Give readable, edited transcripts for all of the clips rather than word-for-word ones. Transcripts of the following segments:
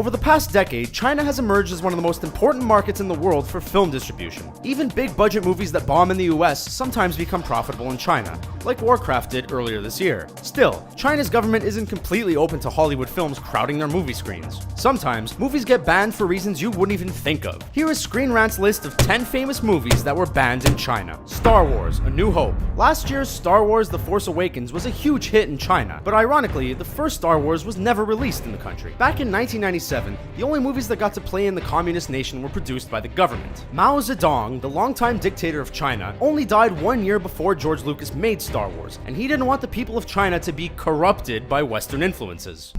Over the past decade, China has emerged as one of the most important markets in the world for film distribution. Even big budget movies that bomb in the US sometimes become profitable in China, like Warcraft did earlier this year. Still, China's government isn't completely open to Hollywood films crowding their movie screens. Sometimes, movies get banned for reasons you wouldn't even think of. Here is Screen Rant's list of 10 famous movies that were banned in China. Star Wars: A New Hope. Last year's Star Wars: The Force Awakens was a huge hit in China, but ironically, the first Star Wars was never released in the country. Back in 1997, the only movies that got to play in the communist nation were produced by the government. Mao Zedong, the longtime dictator of China, only died 1 year before George Lucas made Star Wars, and he didn't want the people of China to be corrupted by Western influences.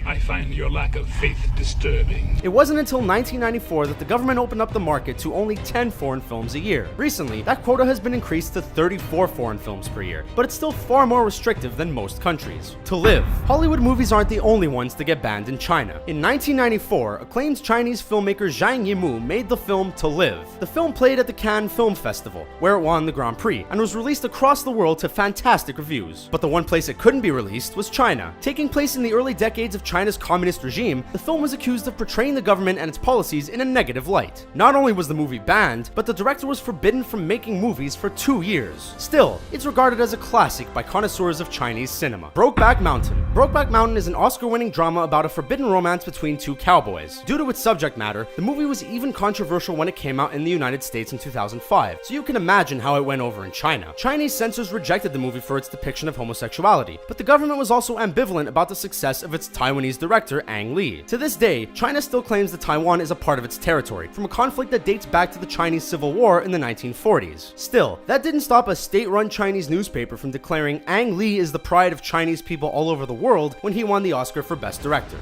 I find your lack of faith disturbing. It wasn't until 1994 that the government opened up the market to only 10 foreign films a year. Recently, that quota has been increased to 34 foreign films per year, but it's still far more restrictive than most countries. To Live. Hollywood movies aren't the only ones to get banned in China. In 1994, acclaimed Chinese filmmaker Zhang Yimou made the film To Live. The film played at the Cannes Film Festival, where it won the Grand Prix, and was released across the world to fantastic reviews. But the one place it couldn't be released was China. Taking place in the early decades of China's communist regime, the film was accused of portraying the government and its policies in a negative light. Not only was the movie banned, but the director was forbidden from making movies for 2 years. Still, it's regarded as a classic by connoisseurs of Chinese cinema. Brokeback Mountain. Brokeback Mountain is an Oscar-winning drama about a forbidden romance between two cowboys. Due to its subject matter, the movie was even controversial when it came out in the United States in 2005, so you can imagine how it went over in China. Chinese censors rejected the movie for its depiction of homosexuality, but the government was also ambivalent about the success of its Taiwanese director Ang Lee. To this day, China still claims that Taiwan is a part of its territory, from a conflict that dates back to the Chinese Civil War in the 1940s. Still, that didn't stop a state-run Chinese newspaper from declaring Ang Lee is the pride of Chinese people all over the world when he won the Oscar for Best Director.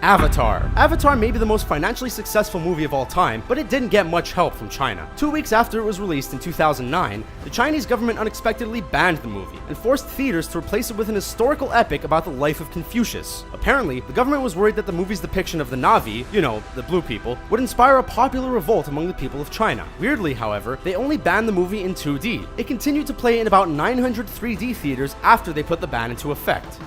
Avatar. Avatar may be the most financially successful movie of all time, but it didn't get much help from China. 2 weeks after it was released in 2009, the Chinese government unexpectedly banned the movie and forced theaters to replace it with an historical epic about the life of Confucius. Apparently, the government was worried that the movie's depiction of the Na'vi, you know, the blue people, would inspire a popular revolt among the people of China. Weirdly, however, they only banned the movie in 2D. It continued to play in about 900 3D theaters after they put the ban into effect.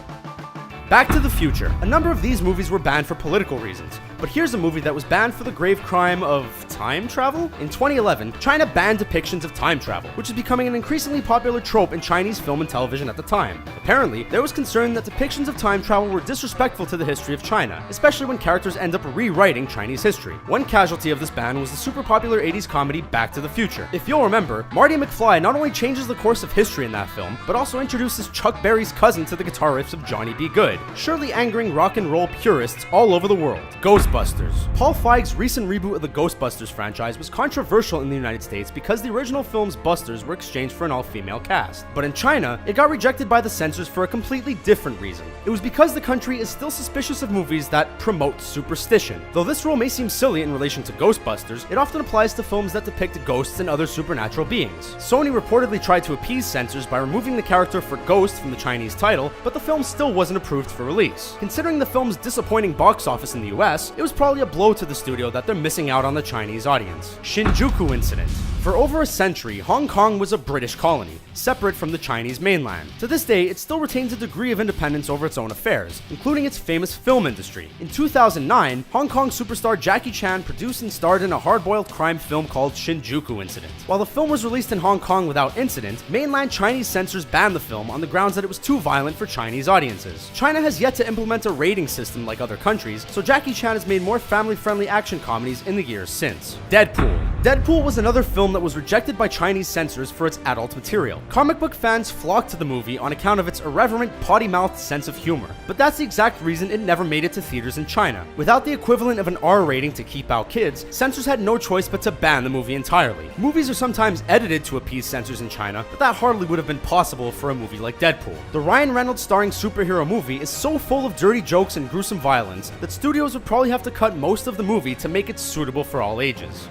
Back to the Future. A number of these movies were banned for political reasons, but here's a movie that was banned for the grave crime of time travel? In 2011, China banned depictions of time travel, which is becoming an increasingly popular trope in Chinese film and television at the time. Apparently, there was concern that depictions of time travel were disrespectful to the history of China, especially when characters end up rewriting Chinese history. One casualty of this ban was the super popular 80s comedy Back to the Future. If you'll remember, Marty McFly not only changes the course of history in that film, but also introduces Chuck Berry's cousin to the guitar riffs of Johnny B. Good, surely angering rock and roll purists all over the world. Ghostbusters. Paul Feig's recent reboot of the Ghostbusters franchise was controversial in the United States because the original film's Busters were exchanged for an all-female cast. But in China, it got rejected by the censors for a completely different reason. It was because the country is still suspicious of movies that promote superstition. Though this rule may seem silly in relation to Ghostbusters, it often applies to films that depict ghosts and other supernatural beings. Sony reportedly tried to appease censors by removing the character for Ghost from the Chinese title, but the film still wasn't approved for release. Considering the film's disappointing box office in the US, it was probably a blow to the studio that they're missing out on the Chinese audience. Shinjuku Incident. For over a century, Hong Kong was a British colony, separate from the Chinese mainland. To this day, it still retains a degree of independence over its own affairs, including its famous film industry. In 2009, Hong Kong superstar Jackie Chan produced and starred in a hard-boiled crime film called Shinjuku Incident. While the film was released in Hong Kong without incident, mainland Chinese censors banned the film on the grounds that it was too violent for Chinese audiences. China has yet to implement a rating system like other countries, so Jackie Chan has made more family-friendly action comedies in the years since. Deadpool. Deadpool was another film that was rejected by Chinese censors for its adult material. Comic book fans flocked to the movie on account of its irreverent, potty-mouthed sense of humor, but that's the exact reason it never made it to theaters in China. Without the equivalent of an R rating to keep out kids, censors had no choice but to ban the movie entirely. Movies are sometimes edited to appease censors in China, but that hardly would have been possible for a movie like Deadpool. The Ryan Reynolds starring superhero movie is so full of dirty jokes and gruesome violence that studios would probably have to cut most of the movie to make it suitable for all ages.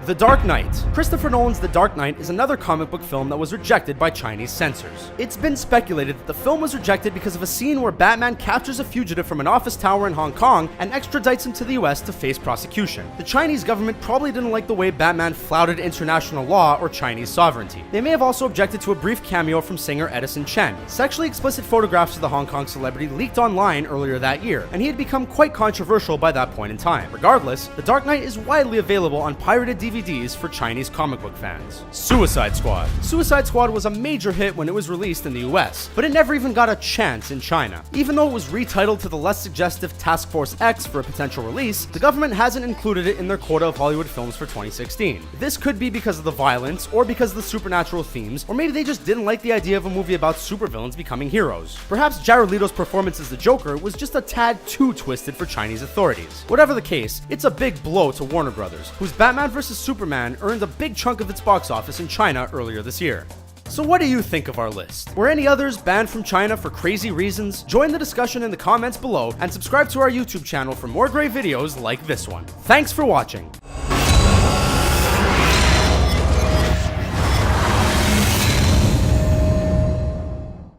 The Dark Knight. Christopher Nolan's The Dark Knight is another comic book film that was rejected by Chinese censors. It's been speculated that the film was rejected because of a scene where Batman captures a fugitive from an office tower in Hong Kong and extradites him to the US to face prosecution. The Chinese government probably didn't like the way Batman flouted international law or Chinese sovereignty. They may have also objected to a brief cameo from singer Edison Chen. Sexually explicit photographs of the Hong Kong celebrity leaked online earlier that year, and he had become quite controversial by that point in time. Regardless, The Dark Knight is widely available on pirated DVDs for Chinese comic book fans. Suicide Squad. Suicide Squad was a major hit when it was released in the US, but it never even got a chance in China. Even though it was retitled to the less suggestive Task Force X for a potential release, the government hasn't included it in their quota of Hollywood films for 2016. This could be because of the violence, or because of the supernatural themes, or maybe they just didn't like the idea of a movie about supervillains becoming heroes. Perhaps Jared Leto's performance as the Joker was just a tad too twisted for Chinese authorities. Whatever the case, it's a big blow to Warner Brothers, whose Batman vs. Superman earned a big chunk of its box office in China earlier this year. So what do you think of our list? Were any others banned from China for crazy reasons? Join the discussion in the comments below and subscribe to our YouTube channel for more great videos like this one. Thanks for watching.